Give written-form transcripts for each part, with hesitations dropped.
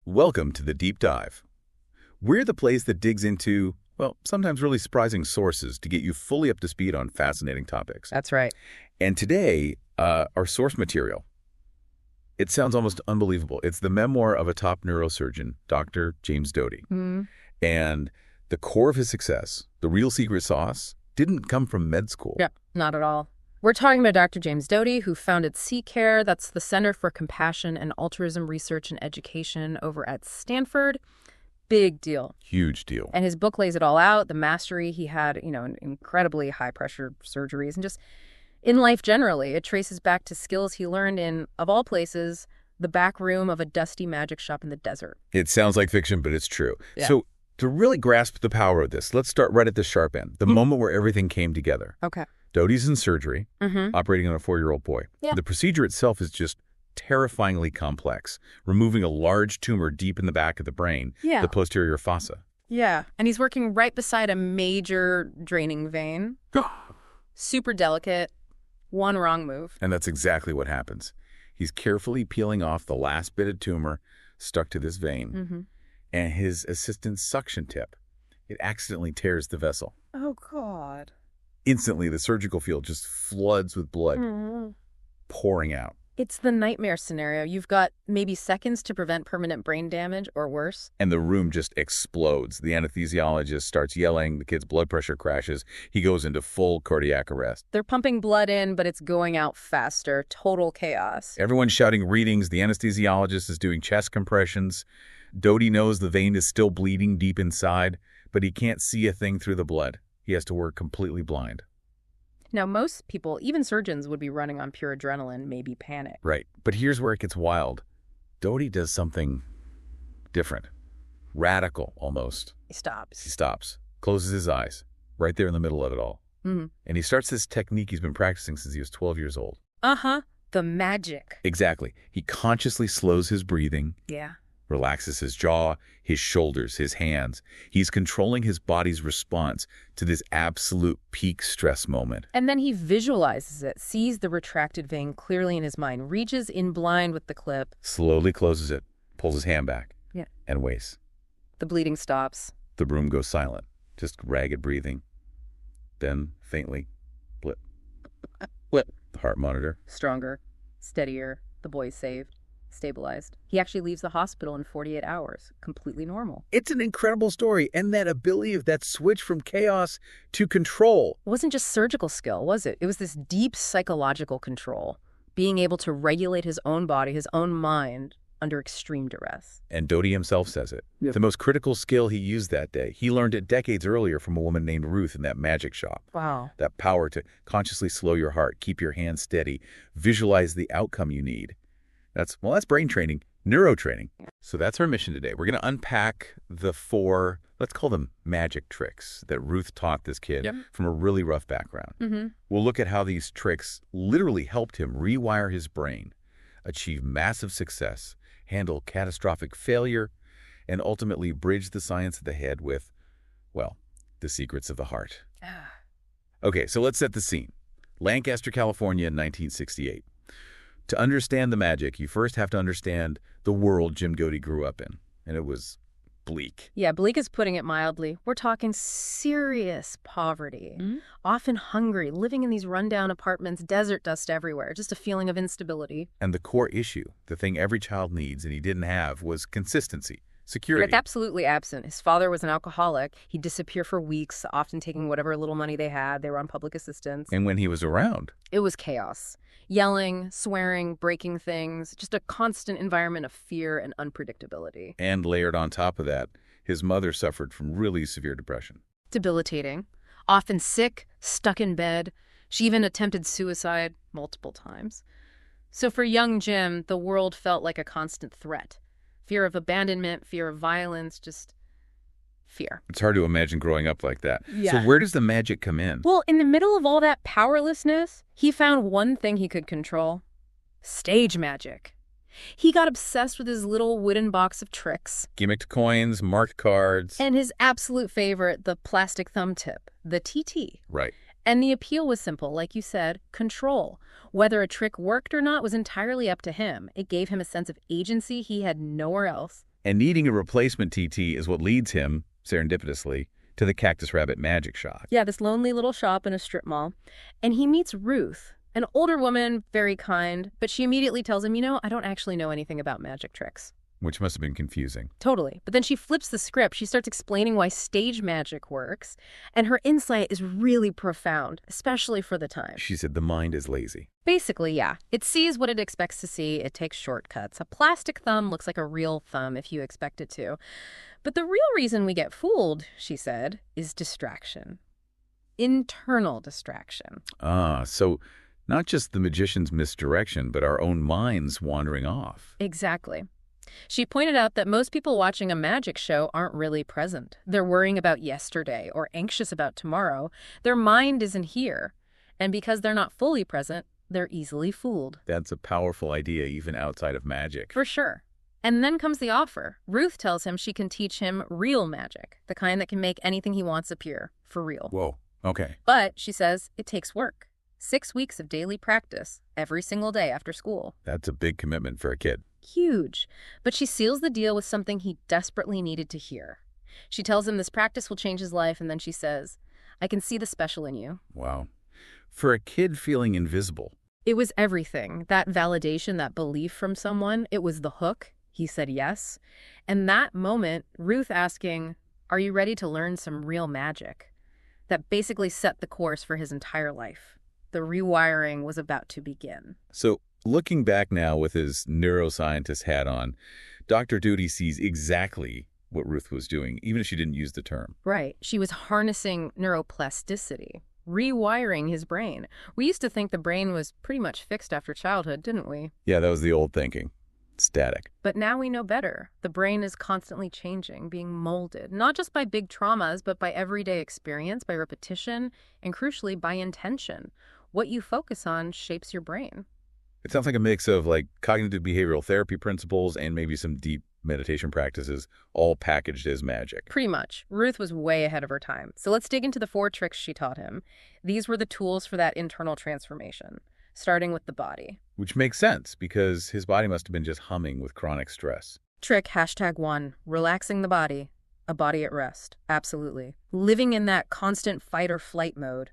Welcome to the Deep Dive. We're the place that digs into, well, sometimes really surprising sources to get you fully up to speed on fascinating topics. That's right. And today, our source material, it sounds almost unbelievable. It's the memoir of a top neurosurgeon, Dr. James Doty. And the core of his success, the real secret sauce, didn't come from med school. Yeah, not at all. We're talking about Dr. James Doty, who founded C-CARE. That's the Center for Compassion and Altruism Research and Education over at Stanford. Big deal. Huge deal. And his book lays it all out, the mastery he had, incredibly high-pressure surgeries, and just in life generally. It traces back to skills he learned in, of all places, the back room of a dusty magic shop in the desert. It sounds like fiction, but it's true. Yeah. So to really grasp the power of this, let's start right at the sharp end, the moment where everything came together. Okay. Doty's in surgery, operating on a 4-year-old boy. Yeah. The procedure itself is just terrifyingly complex, removing a large tumor deep in the back of the brain, the posterior fossa. Yeah, and he's working right beside a major draining vein. Super delicate, one wrong move. And that's exactly what happens. He's carefully peeling off the last bit of tumor stuck to this vein, and his assistant's suction tip, it accidentally tears the vessel. Oh, God. Instantly, the surgical field just floods with blood, pouring out. It's the nightmare scenario. You've got maybe seconds to prevent permanent brain damage or worse. And the room just explodes. The anesthesiologist starts yelling. The kid's blood pressure crashes. He goes into full cardiac arrest. They're pumping blood in, but it's going out faster. Total chaos. Everyone's shouting readings. The anesthesiologist is doing chest compressions. Doty knows the vein is still bleeding deep inside, but he can't see a thing through the blood. He has to work completely blind. Now, most people, even surgeons, would be running on pure adrenaline, maybe panic. Right. But here's where it gets wild. Doty does something different. Radical, almost. He stops. He stops. Closes his eyes. Right there in the middle of it all. And he starts this technique he's been practicing since he was 12 years old. The magic. Exactly. He consciously slows his breathing. Yeah. Relaxes his jaw, his shoulders, his hands. He's controlling his body's response to this absolute peak stress moment. And then he visualizes it, sees the retracted vein clearly in his mind, reaches in blind with the clip. Slowly closes it, pulls his hand back, and waits. The bleeding stops. The room goes silent, just ragged breathing. Then, faintly, blip. Blip. The heart monitor. Stronger, steadier, the boy's saved. Stabilized. He actually leaves the hospital in 48 hours. Completely normal. It's an incredible story, and that ability of that switch from chaos to control. It wasn't just surgical skill, was it? It was this deep psychological control, being able to regulate his own body, his own mind, under extreme duress. And Doty himself says it. The most critical skill he used that day, he learned it decades earlier from a woman named Ruth in that magic shop. Wow. That power to consciously slow your heart, keep your hands steady, visualize the outcome you need. That's brain training, neurotraining. So that's our mission today. We're going to unpack the 4, let's call them magic tricks that Ruth taught this kid from a really rough background. We'll look at how these tricks literally helped him rewire his brain, achieve massive success, handle catastrophic failure, and ultimately bridge the science of the head with, well, the secrets of the heart. Okay, so let's set the scene. Lancaster, California, 1968. To understand the magic, you first have to understand the world Jim Doty grew up in. And it was bleak. Yeah, bleak is putting it mildly. We're talking serious poverty. Often hungry, living in these rundown apartments, desert dust everywhere, just a feeling of instability. And the core issue, the thing every child needs and he didn't have, was consistency. Security. It's absolutely absent. His father was an alcoholic. He'd disappear for weeks, often taking whatever little money they had. They were on public assistance. And when he was around, it was chaos. Yelling, swearing, breaking things, just a constant environment of fear and unpredictability. And layered on top of that, his mother suffered from really severe depression. Debilitating. Often sick, stuck in bed. She even attempted suicide multiple times. So for young Jim, the world felt like a constant threat. Fear of abandonment, fear of violence, just fear. It's hard to imagine growing up like that. Yeah. So where does the magic come in? Well, in the middle of all that powerlessness, he found one thing he could control. Stage magic. He got obsessed with his little wooden box of tricks. Gimmicked coins, marked cards. And his absolute favorite, the plastic thumb tip, the TT. Right. And the appeal was simple, like you said, control. Whether a trick worked or not was entirely up to him. It gave him a sense of agency he had nowhere else. And needing a replacement TT is what leads him, serendipitously, to the Cactus Rabbit magic shop. Yeah, this lonely little shop in a strip mall. And he meets Ruth, an older woman, very kind, but she immediately tells him, I don't actually know anything about magic tricks. Which must have been confusing. Totally. But then she flips the script. She starts explaining why stage magic works. And her insight is really profound, especially for the time. She said the mind is lazy. Basically, yeah. It sees what it expects to see. It takes shortcuts. A plastic thumb looks like a real thumb if you expect it to. But the real reason we get fooled, she said, is distraction. Internal distraction. So not just the magician's misdirection, but our own minds wandering off. Exactly. She pointed out that most people watching a magic show aren't really present. They're worrying about yesterday or anxious about tomorrow. Their mind isn't here. And because they're not fully present, they're easily fooled. That's a powerful idea even outside of magic. For sure. And then comes the offer. Ruth tells him she can teach him real magic, the kind that can make anything he wants appear, for real. Whoa, okay. But, she says, it takes work. 6 weeks of daily practice, every single day after school. That's a big commitment for a kid. Huge. But she seals the deal with something he desperately needed to hear. She tells him this practice will change his life, and then she says, I can see the special in you. Wow. For a kid feeling invisible. It was everything. That validation, that belief from someone, it was the hook. He said yes. And that moment, Ruth asking, are you ready to learn some real magic? That basically set the course for his entire life. The rewiring was about to begin. So, looking back now with his neuroscientist hat on, Dr. Doty sees exactly what Ruth was doing, even if she didn't use the term. Right. She was harnessing neuroplasticity, rewiring his brain. We used to think the brain was pretty much fixed after childhood, didn't we? Yeah, that was the old thinking. Static. But now we know better. The brain is constantly changing, being molded, not just by big traumas, but by everyday experience, by repetition, and crucially, by intention. What you focus on shapes your brain. It sounds like a mix of cognitive behavioral therapy principles and maybe some deep meditation practices, all packaged as magic. Pretty much. Ruth was way ahead of her time. So let's dig into the 4 tricks she taught him. These were the tools for that internal transformation, starting with the body. Which makes sense, because his body must have been just humming with chronic stress. Trick #1, relaxing the body, a body at rest. Absolutely. Living in that constant fight or flight mode.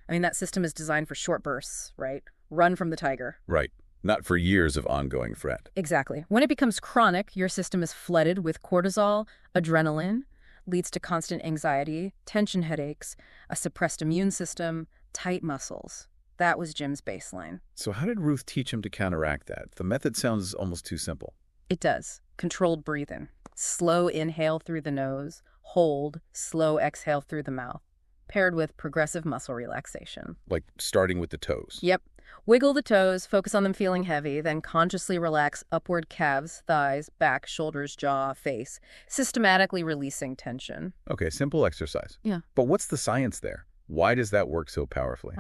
That system is designed for short bursts, right? Run from the tiger. Right. Not for years of ongoing threat. Exactly. When it becomes chronic, your system is flooded with cortisol, adrenaline, leads to constant anxiety, tension headaches, a suppressed immune system, tight muscles. That was Jim's baseline. So how did Ruth teach him to counteract that? The method sounds almost too simple. It does. Controlled breathing. Slow inhale through the nose, hold, slow exhale through the mouth, paired with progressive muscle relaxation. Like starting with the toes. Yep. Wiggle the toes, focus on them feeling heavy, then consciously relax upward calves, thighs, back, shoulders, jaw, face, systematically releasing tension. Okay, simple exercise. Yeah. But what's the science there? Why does that work so powerfully?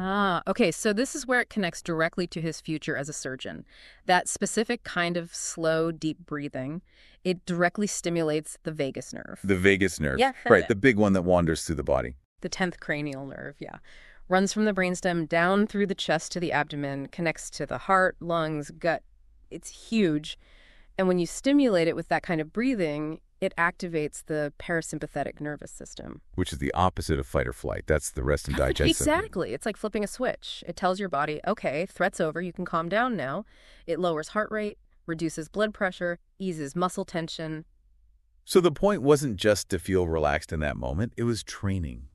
Okay, so this is where it connects directly to his future as a surgeon. That specific kind of slow, deep breathing, it directly stimulates the vagus nerve. The vagus nerve. Yeah. Right, the big one that wanders through the body. The 10th cranial nerve, yeah. Runs from the brainstem down through the chest to the abdomen, connects to the heart, lungs, gut. It's huge. And when you stimulate it with that kind of breathing, it activates the parasympathetic nervous system. Which is the opposite of fight or flight. That's the rest and digest. Exactly. It's like flipping a switch. It tells your body, okay, threat's over, you can calm down now. It lowers heart rate, reduces blood pressure, eases muscle tension. So the point wasn't just to feel relaxed in that moment. It was training.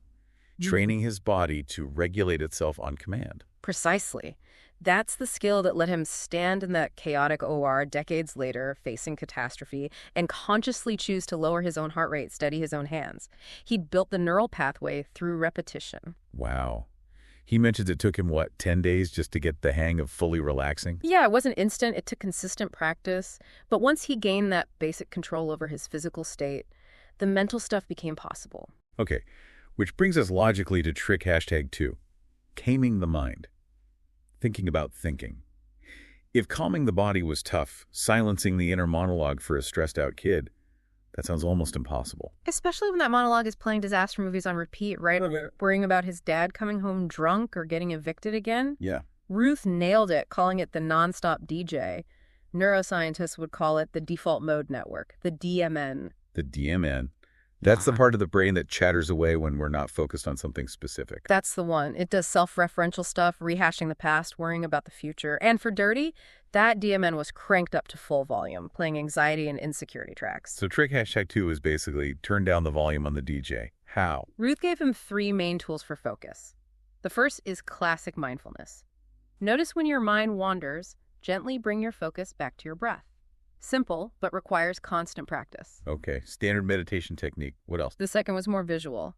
Training his body to regulate itself on command. Precisely. That's the skill that let him stand in that chaotic OR decades later, facing catastrophe, and consciously choose to lower his own heart rate, steady his own hands. He'd built the neural pathway through repetition. Wow. He mentions it took him, 10 days just to get the hang of fully relaxing? Yeah, it wasn't instant. It took consistent practice. But once he gained that basic control over his physical state, the mental stuff became possible. Okay. Which brings us logically to trick #2, taming the mind. Thinking about thinking. If calming the body was tough, silencing the inner monologue for a stressed-out kid, that sounds almost impossible. Especially when that monologue is playing disaster movies on repeat, right? Worrying about his dad coming home drunk or getting evicted again. Yeah. Ruth nailed it, calling it the nonstop DJ. Neuroscientists would call it the default mode network, the DMN. The DMN. That's the part of the brain that chatters away when we're not focused on something specific. That's the one. It does self-referential stuff, rehashing the past, worrying about the future. And for Doty, that DMN was cranked up to full volume, playing anxiety and insecurity tracks. So trick #2 is basically turn down the volume on the DJ. How? Ruth gave him 3 main tools for focus. The first is classic mindfulness. Notice when your mind wanders, gently bring your focus back to your breath. Simple, but requires constant practice. Okay, standard meditation technique. What else? The second was more visual,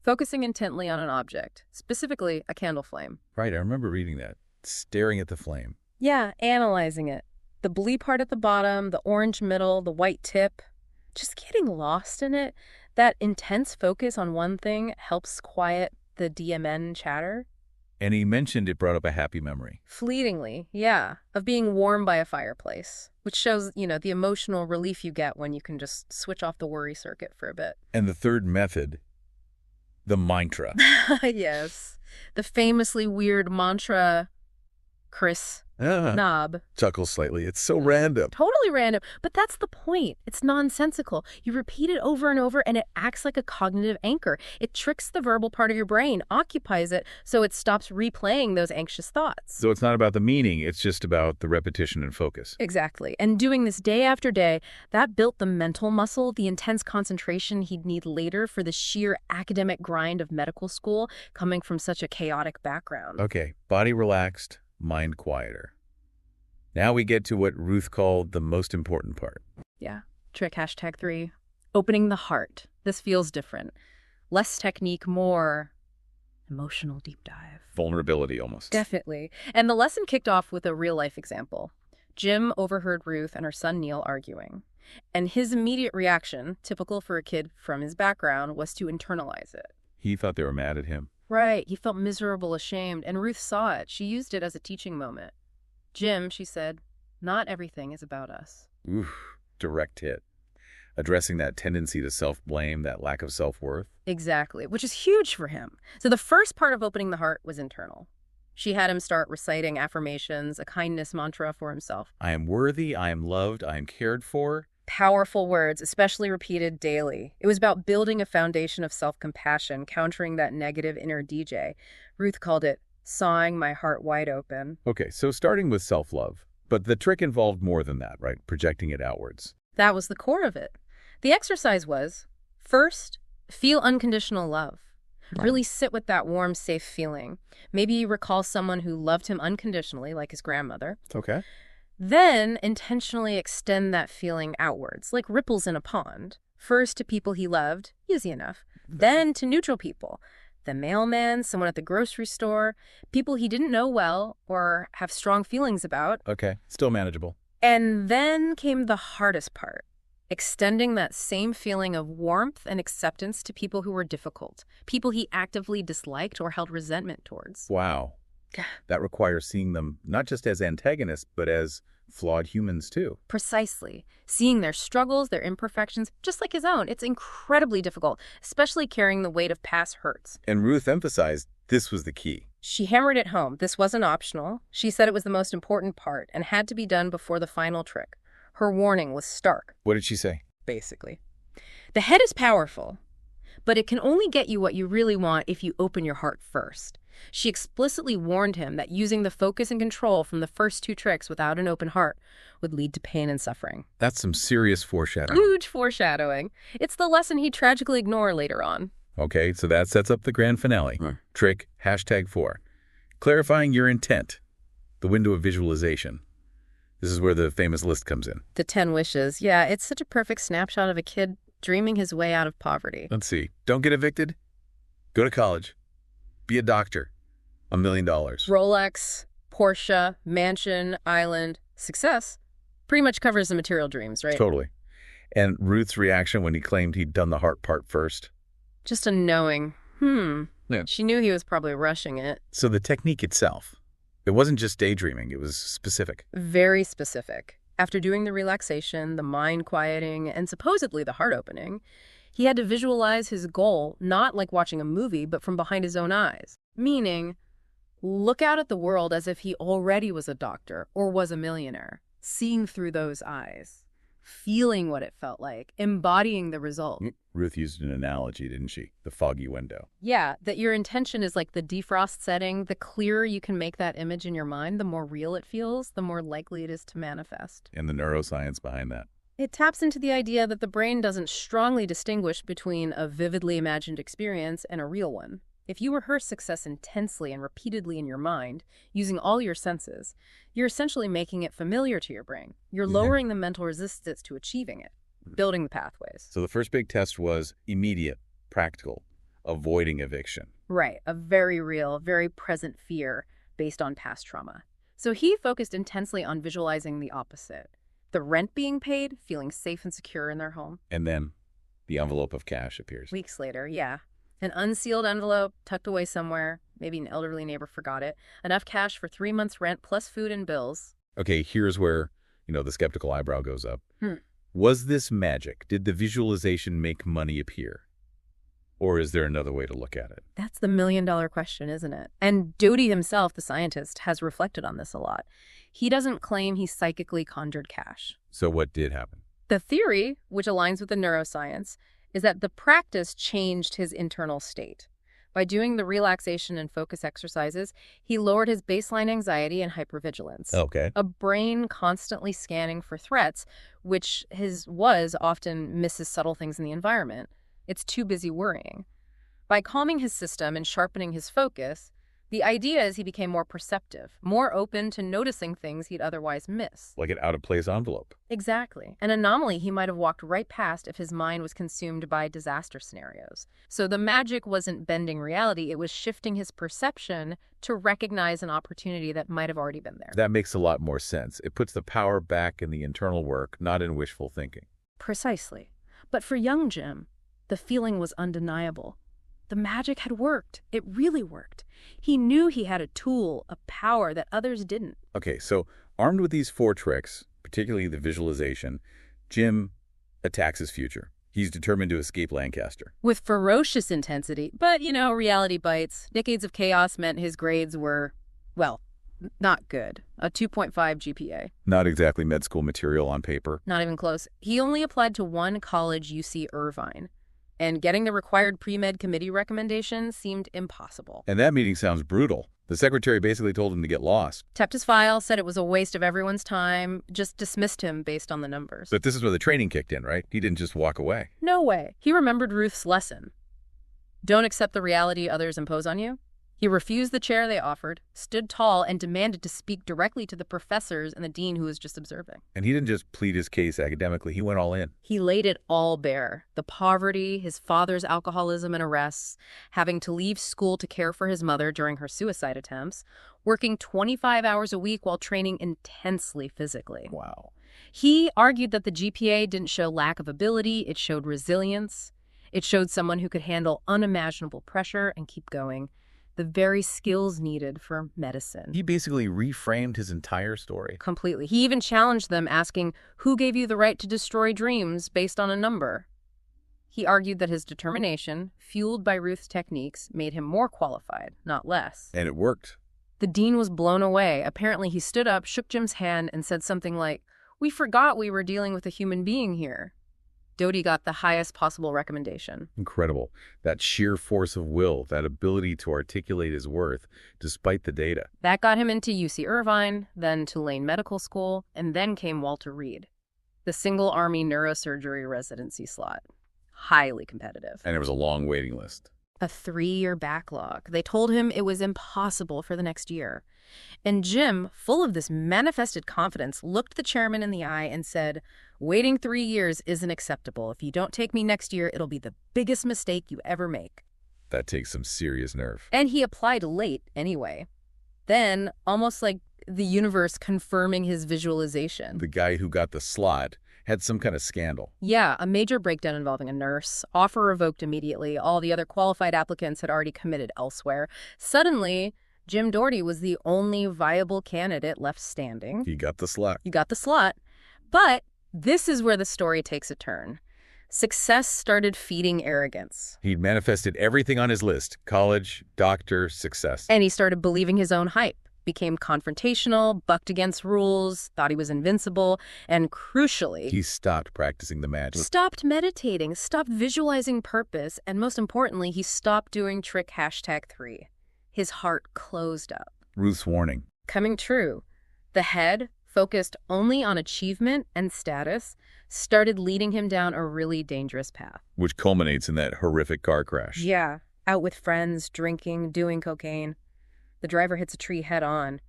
focusing intently on an object, specifically a candle flame. Right, I remember reading that. Staring at the flame. Yeah, analyzing it. The blue part at the bottom, the orange middle, the white tip. Just getting lost in it. That intense focus on one thing helps quiet the DMN chatter. And he mentioned it brought up a happy memory. Fleetingly, yeah, of being warmed by a fireplace, which shows, the emotional relief you get when you can just switch off the worry circuit for a bit. And the third method, the mantra. Yes, the famously weird mantra, Chris Knob. Chuckles slightly. It's so random. Totally random, but that's the point. It's nonsensical. You repeat it over and over, and it acts like a cognitive anchor. It tricks the verbal part of your brain, occupies it, so it stops replaying those anxious thoughts. So it's not about the meaning. It's just about the repetition and focus. Exactly. And doing this day after day, that built the mental muscle, the intense concentration he'd need later for the sheer academic grind of medical school, coming from such a chaotic background. Okay, body relaxed, mind quieter. Now we get to what Ruth called the most important part. Yeah. Trick #3. Opening the heart. This feels different. Less technique, more emotional deep dive. Vulnerability almost. Definitely. And the lesson kicked off with a real-life example. Jim overheard Ruth and her son Neil arguing. And his immediate reaction, typical for a kid from his background, was to internalize it. He thought they were mad at him. Right. He felt miserable, ashamed, and Ruth saw it. She used it as a teaching moment. Jim, she said, not everything is about us. Oof, direct hit. Addressing that tendency to self-blame, that lack of self-worth. Exactly, which is huge for him. So the first part of opening the heart was internal. She had him start reciting affirmations, a kindness mantra for himself. I am worthy, I am loved, I am cared for. Powerful words, especially repeated daily. It was about building a foundation of self-compassion, countering that negative inner DJ. Ruth called it sawing my heart wide open. Okay, so starting with self-love. But the trick involved more than that, right? Projecting it outwards. That was the core of it. The exercise was, first, feel unconditional love. Right. Really sit with that warm, safe feeling. Maybe you recall someone who loved him unconditionally, like his grandmother. Okay. Then intentionally extend that feeling outwards, like ripples in a pond. First to people he loved, easy enough. Then to neutral people. The mailman, someone at the grocery store, people he didn't know well or have strong feelings about. Okay, still manageable. And then came the hardest part, extending that same feeling of warmth and acceptance to people who were difficult, people he actively disliked or held resentment towards. Wow. That requires seeing them not just as antagonists, but as flawed humans too. Precisely. Seeing their struggles, their imperfections, just like his own. It's incredibly difficult, especially carrying the weight of past hurts. And Ruth emphasized this was the key. She hammered it home. This wasn't optional. She said it was the most important part and had to be done before the final trick. Her warning was stark. What did she say? Basically, the head is powerful, but it can only get you what you really want if you open your heart first. She explicitly warned him that using the focus and control from the first 2 tricks without an open heart would lead to pain and suffering. That's some serious foreshadowing. Huge foreshadowing. It's the lesson he'd tragically ignore later on. Okay, so that sets up the grand finale. Trick #4. Clarifying your intent. The window of visualization. This is where the famous list comes in. The 10 wishes. Yeah, it's such a perfect snapshot of a kid dreaming his way out of poverty. Let's see. Don't get evicted. Go to college. Be a doctor. $1 million. Rolex, Porsche, mansion, island, success. Pretty much covers the material dreams, right? Totally. And Ruth's reaction when he claimed he'd done the heart part first. Just a knowing. Yeah. She knew he was probably rushing it. So the technique itself, it wasn't just daydreaming. It was specific. Very specific. After doing the relaxation, the mind quieting, and supposedly the heart opening, he had to visualize his goal, not like watching a movie, but from behind his own eyes. Meaning, look out at the world as if he already was a doctor or was a millionaire. seeing through those eyes, feeling what it felt like, embodying the result. Ruth used an analogy, didn't she? The foggy window. Yeah, that your intention is like the defrost setting. The clearer you can make that image in your mind, the more real it feels, the more likely it is to manifest. And the neuroscience behind that. It taps into the idea that the brain doesn't strongly distinguish between a vividly imagined experience and a real one. If you rehearse success intensely and repeatedly in your mind, using all your senses, you're essentially making it familiar to your brain. You're lowering the mental resistance to achieving it, building the pathways. So the first big test was immediate, practical, avoiding eviction. Right, a very real, very present fear based on past trauma. So he focused intensely on visualizing the opposite. The rent being paid, feeling safe and secure in their home. And then the envelope of cash appears. Weeks later, yeah. An unsealed envelope tucked away somewhere. Maybe an elderly neighbor forgot it. Enough cash for 3 months' rent plus food and bills. Okay, here's where, the skeptical eyebrow goes up. Was this magic? Did the visualization make money appear? Or is there another way to look at it? That's the million-dollar question, isn't it? And Doty himself, the scientist, has reflected on this a lot. He doesn't claim he psychically conjured cash. So what did happen? The theory, which aligns with the neuroscience, is that the practice changed his internal state. By doing the relaxation and focus exercises, he lowered his baseline anxiety and hypervigilance. Okay. A brain constantly scanning for threats, which was often misses subtle things in the environment. It's too busy worrying. By calming his system and sharpening his focus, the idea is he became more perceptive, more open to noticing things he'd otherwise miss. Like an out-of-place envelope. Exactly. An anomaly he might have walked right past if his mind was consumed by disaster scenarios. So the magic wasn't bending reality, it was shifting his perception to recognize an opportunity that might have already been there. That makes a lot more sense. It puts the power back in the internal work, not in wishful thinking. Precisely. But for young Jim, the feeling was undeniable. The magic had worked. It really worked. He knew he had a tool, a power that others didn't. Okay, so armed with these 4 tricks, particularly the visualization, Jim attacks his future. He's determined to escape Lancaster. With ferocious intensity, but, reality bites. Decades of chaos meant his grades were, well, not good. A 2.5 GPA. Not exactly med school material on paper. Not even close. He only applied to one college, UC Irvine. And getting the required pre-med committee recommendation seemed impossible. And that meeting sounds brutal. The secretary basically told him to get lost. Kept his file, said it was a waste of everyone's time, just dismissed him based on the numbers. But this is where the training kicked in, right? He didn't just walk away. No way. He remembered Ruth's lesson. Don't accept the reality others impose on you. He refused the chair they offered, stood tall, and demanded to speak directly to the professors and the dean who was just observing. And he didn't just plead his case academically, he went all in. He laid it all bare. The poverty, his father's alcoholism and arrests, having to leave school to care for his mother during her suicide attempts, working 25 hours a week while training intensely physically. Wow. He argued that the GPA didn't show lack of ability, it showed resilience. It showed someone who could handle unimaginable pressure and keep going. The very skills needed for medicine. He basically reframed his entire story. Completely. He even challenged them, asking, who gave you the right to destroy dreams based on a number? He argued that his determination, fueled by Ruth's techniques, made him more qualified, not less. And it worked. The dean was blown away. Apparently, he stood up, shook Jim's hand, and said something like, we forgot we were dealing with a human being here. Doty got the highest possible recommendation. Incredible. That sheer force of will, that ability to articulate his worth despite the data. That got him into UC Irvine, then Tulane Medical School, and then came Walter Reed, the single Army neurosurgery residency slot. Highly competitive. And there was a long waiting list. A 3-year backlog. They told him it was impossible for the next year. And Jim, full of this manifested confidence, looked the chairman in the eye and said, waiting 3 years isn't acceptable. If you don't take me next year, it'll be the biggest mistake you ever make. That takes some serious nerve. And he applied late anyway. Then, almost like the universe confirming his visualization. The guy who got the slot had some kind of scandal. Yeah, a major breakdown involving a nurse. Offer revoked immediately. All the other qualified applicants had already committed elsewhere. Suddenly, Jim Doty was the only viable candidate left standing. He got the slot. You got the slot. But this is where the story takes a turn. Success started feeding arrogance. He'd manifested everything on his list. College, doctor, success. And he started believing his own hype. became confrontational, bucked against rules, thought he was invincible, and crucially, He stopped practicing the magic. stopped meditating, stopped visualizing purpose, and most importantly, he stopped doing trick #3. His heart closed up. Ruth's warning. Coming true. The head, focused only on achievement and status, started leading him down a really dangerous path. Which culminates in that horrific car crash. Yeah, out with friends, drinking, doing cocaine. The driver hits a tree head on.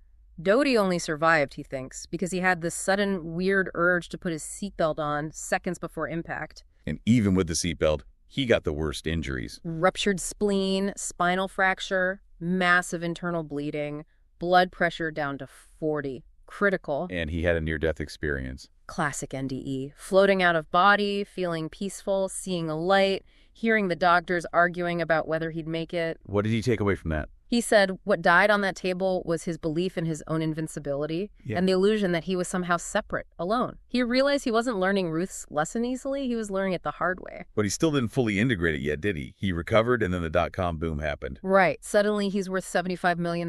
Doty only survived, he thinks, because he had this sudden, weird urge to put his seatbelt on seconds before impact. And even with the seatbelt, he got the worst injuries. Ruptured spleen, spinal fracture, massive internal bleeding, blood pressure down to 40. Critical. And he had a near-death experience. Classic NDE. Floating out of body, feeling peaceful, seeing a light, hearing the doctors arguing about whether he'd make it. What did he take away from that? He said what died on that table was his belief in his own invincibility and the illusion that he was somehow separate, alone. He realized he wasn't learning Ruth's lesson easily, he was learning it the hard way. But he still didn't fully integrate it yet, did he? He recovered, and then the dot-com boom happened. Right. Suddenly he's worth $75 million,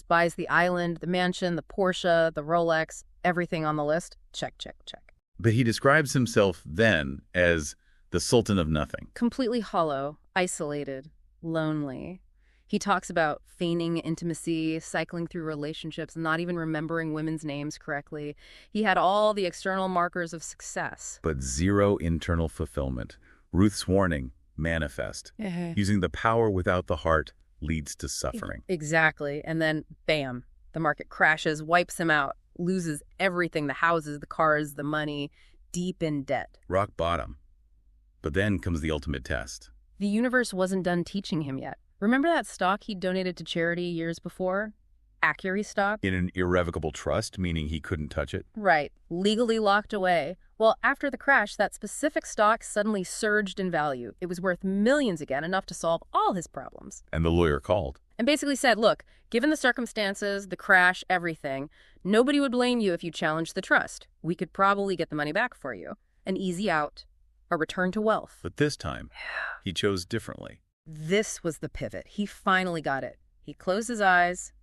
buys the island, the mansion, the Porsche, the Rolex, everything on the list. Check, check, check. But he describes himself then as the Sultan of Nothing. Completely hollow, isolated, lonely. He talks about feigning intimacy, cycling through relationships, not even remembering women's names correctly. He had all the external markers of success. But zero internal fulfillment. Ruth's warning, manifest. Using the power without the heart leads to suffering. Exactly. And then, bam, the market crashes, wipes him out, loses everything, the houses, the cars, the money, deep in debt. Rock bottom. But then comes the ultimate test. The universe wasn't done teaching him yet. Remember that stock he donated to charity years before? Accuray stock? In an irrevocable trust, meaning he couldn't touch it? Right. Legally locked away. Well, after the crash, that specific stock suddenly surged in value. It was worth millions again, enough to solve all his problems. And the lawyer called. And basically said, look, given the circumstances, the crash, everything, nobody would blame you if you challenged the trust. We could probably get the money back for you. An easy out. A return to wealth. But this time, he chose differently. This was the pivot. He finally got it. He closed his eyes,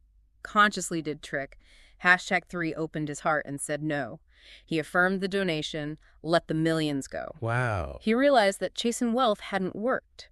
consciously did trick. #3 opened his heart and said no. He affirmed the donation, let the millions go. Wow. He realized that chasing wealth hadn't worked.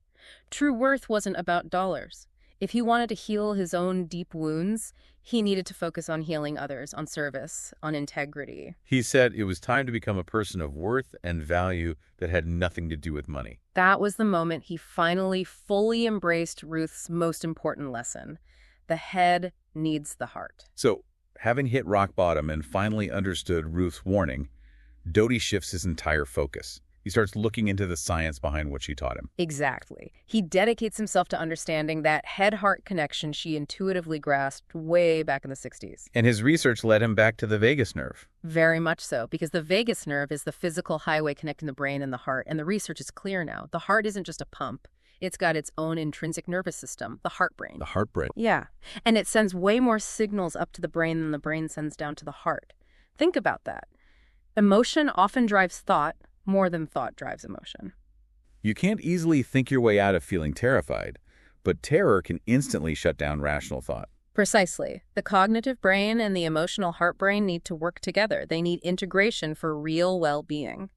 True worth wasn't about dollars. If he wanted to heal his own deep wounds, he needed to focus on healing others, on service, on integrity. He said it was time to become a person of worth and value that had nothing to do with money. That was the moment he finally fully embraced Ruth's most important lesson. The head needs the heart. So, having hit rock bottom and finally understood Ruth's warning, Doty shifts his entire focus. He starts looking into the science behind what she taught him. Exactly. He dedicates himself to understanding that head-heart connection she intuitively grasped way back in the 60s. And his research led him back to the vagus nerve. Very much so, because the vagus nerve is the physical highway connecting the brain and the heart, and the research is clear now. The heart isn't just a pump. It's got its own intrinsic nervous system, the heart brain. The heart brain. Yeah, and it sends way more signals up to the brain than the brain sends down to the heart. Think about that. Emotion often drives thought more than thought drives emotion. You can't easily think your way out of feeling terrified, but terror can instantly shut down rational thought. Precisely. The cognitive brain and the emotional heart brain need to work together. They need integration for real well-being.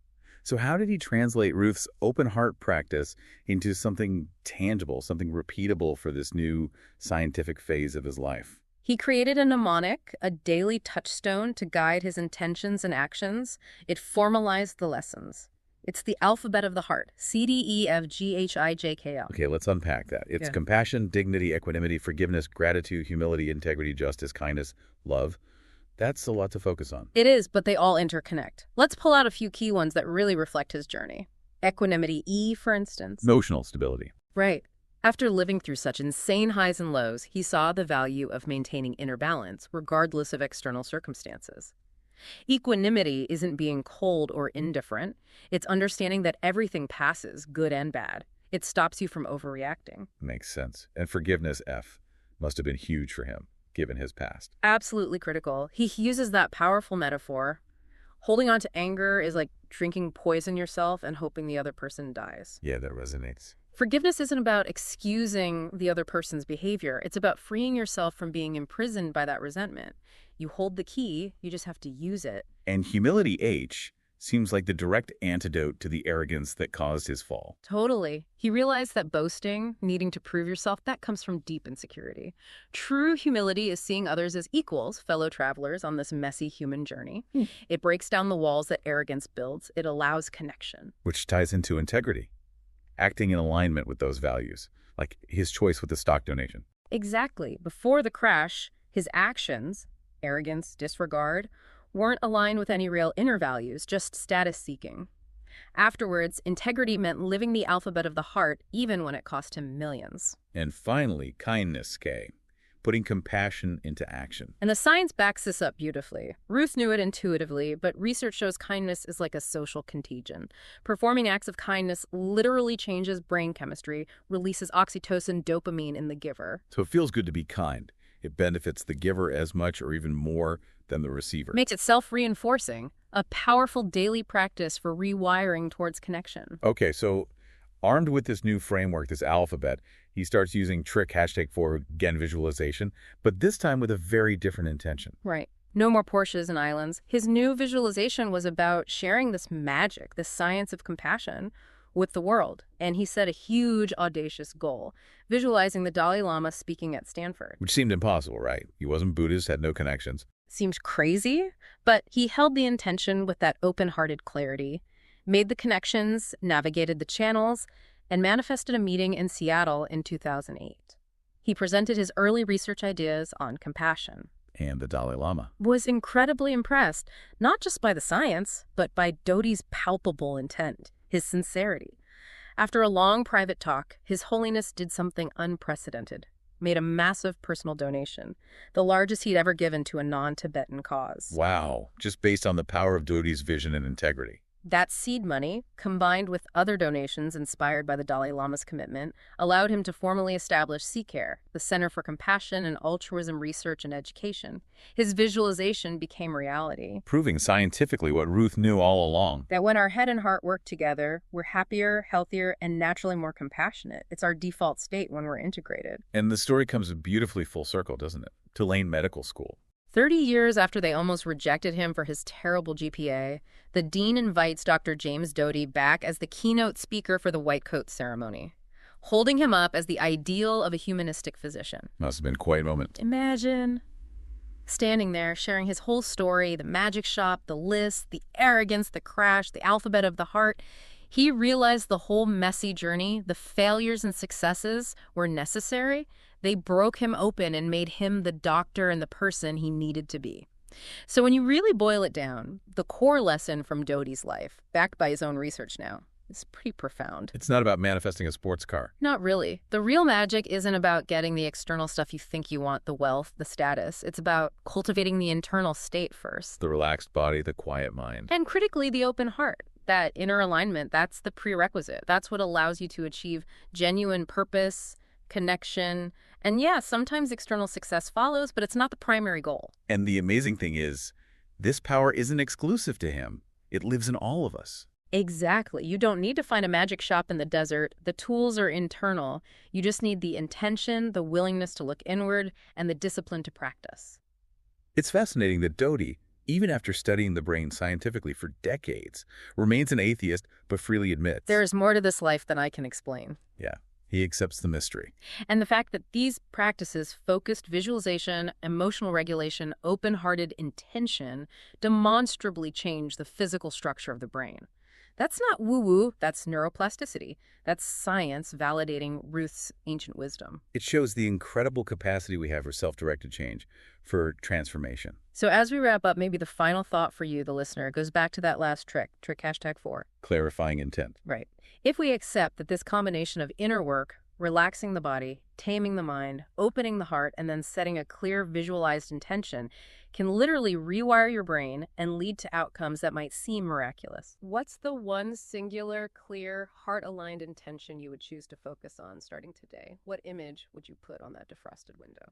So how did he translate Ruth's open heart practice into something tangible, something repeatable for this new scientific phase of his life? He created a mnemonic, a daily touchstone to guide his intentions and actions. It formalized the lessons. It's the alphabet of the heart, CDEFGHIJKL. Okay, let's unpack that. It's compassion, dignity, equanimity, forgiveness, gratitude, humility, integrity, justice, kindness, love. That's a lot to focus on. It is, but they all interconnect. Let's pull out a few key ones that really reflect his journey. Equanimity, E, for instance. Emotional stability. Right. After living through such insane highs and lows, he saw the value of maintaining inner balance, regardless of external circumstances. Equanimity isn't being cold or indifferent. It's understanding that everything passes, good and bad. It stops you from overreacting. Makes sense. And forgiveness, F, must have been huge for him, given his past. Absolutely critical. He uses that powerful metaphor. Holding on to anger is like drinking poison yourself and hoping the other person dies. Yeah, that resonates. Forgiveness isn't about excusing the other person's behavior. It's about freeing yourself from being imprisoned by that resentment. You hold the key, you just have to use it. And humility H seems like the direct antidote to the arrogance that caused his fall. Totally. He realized that boasting, needing to prove yourself, that comes from deep insecurity. True humility is seeing others as equals, fellow travelers on this messy human journey. It breaks down the walls that arrogance builds. It allows connection. Which ties into integrity, acting in alignment with those values, like his choice with the stock donation. Exactly. Before the crash, his actions, arrogance, disregard, weren't aligned with any real inner values, just status seeking. Afterwards, integrity meant living the alphabet of the heart, even when it cost him millions. And finally, kindness K, putting compassion into action. And the science backs this up beautifully. Ruth knew it intuitively, but research shows kindness is like a social contagion. Performing acts of kindness literally changes brain chemistry, releases oxytocin, dopamine in the giver. So it feels good to be kind. It benefits the giver as much or even more than the receiver. Makes it self-reinforcing, a powerful daily practice for rewiring towards connection. Okay, so armed with this new framework, this alphabet, he starts using trick #4 again visualization, but this time with a very different intention. Right. No more Porsches and islands. His new visualization was about sharing this magic, this science of compassion, with the world. And he set a huge, audacious goal, visualizing the Dalai Lama speaking at Stanford. Which seemed impossible, right? He wasn't Buddhist, had no connections. Seems crazy, but he held the intention with that open-hearted clarity, made the connections, navigated the channels, and manifested a meeting in Seattle in 2008. He presented his early research ideas on compassion. And the Dalai Lama Was incredibly impressed, not just by the science, but by Doty's palpable intent, his sincerity. After a long private talk, His Holiness did something unprecedented. Made a massive personal donation, the largest he'd ever given to a non-Tibetan cause. Wow, just based on the power of Doty's vision and integrity. That seed money, combined with other donations inspired by the Dalai Lama's commitment, allowed him to formally establish CCARE, the Center for Compassion and Altruism Research and Education. His visualization became reality. Proving scientifically what Ruth knew all along. That when our head and heart work together, we're happier, healthier, and naturally more compassionate. It's our default state when we're integrated. And the story comes beautifully full circle, doesn't it? Tulane Medical School. 30 years after they almost rejected him for his terrible GPA, the dean invites Dr. James Doty back as the keynote speaker for the white coat ceremony, holding him up as the ideal of a humanistic physician. Must have been quite a moment. Imagine standing there, sharing his whole story, the magic shop, the list, the arrogance, the crash, the alphabet of the heart. He realized the whole messy journey, the failures and successes were necessary. They broke him open and made him the doctor and the person he needed to be. So when you really boil it down, the core lesson from Doty's life, backed by his own research now, is pretty profound. It's not about manifesting a sports car. Not really. The real magic isn't about getting the external stuff you think you want, the wealth, the status. It's about cultivating the internal state first. The relaxed body, the quiet mind. And critically, the open heart. That inner alignment, that's the prerequisite. That's what allows you to achieve genuine purpose, connection, and yeah, sometimes external success follows, but it's not the primary goal. And the amazing thing is, this power isn't exclusive to him. It lives in all of us. Exactly. You don't need to find a magic shop in the desert. The tools are internal. You just need the intention, the willingness to look inward, and the discipline to practice. It's fascinating that Doty, even after studying the brain scientifically for decades, remains an atheist but freely admits. There is more to this life than I can explain. Yeah, he accepts the mystery. And the fact that these practices, focused visualization, emotional regulation, open-hearted intention, demonstrably change the physical structure of the brain. That's not woo-woo, that's neuroplasticity. That's science validating Ruth's ancient wisdom. It shows the incredible capacity we have for self-directed change, for transformation. So as we wrap up, maybe the final thought for you, the listener, goes back to that last trick #4. Clarifying intent. Right. If we accept that this combination of inner work, relaxing the body, taming the mind, opening the heart, and then setting a clear visualized intention can literally rewire your brain and lead to outcomes that might seem miraculous. What's the one singular, clear, heart-aligned intention you would choose to focus on starting today? What image would you put on that defrosted window?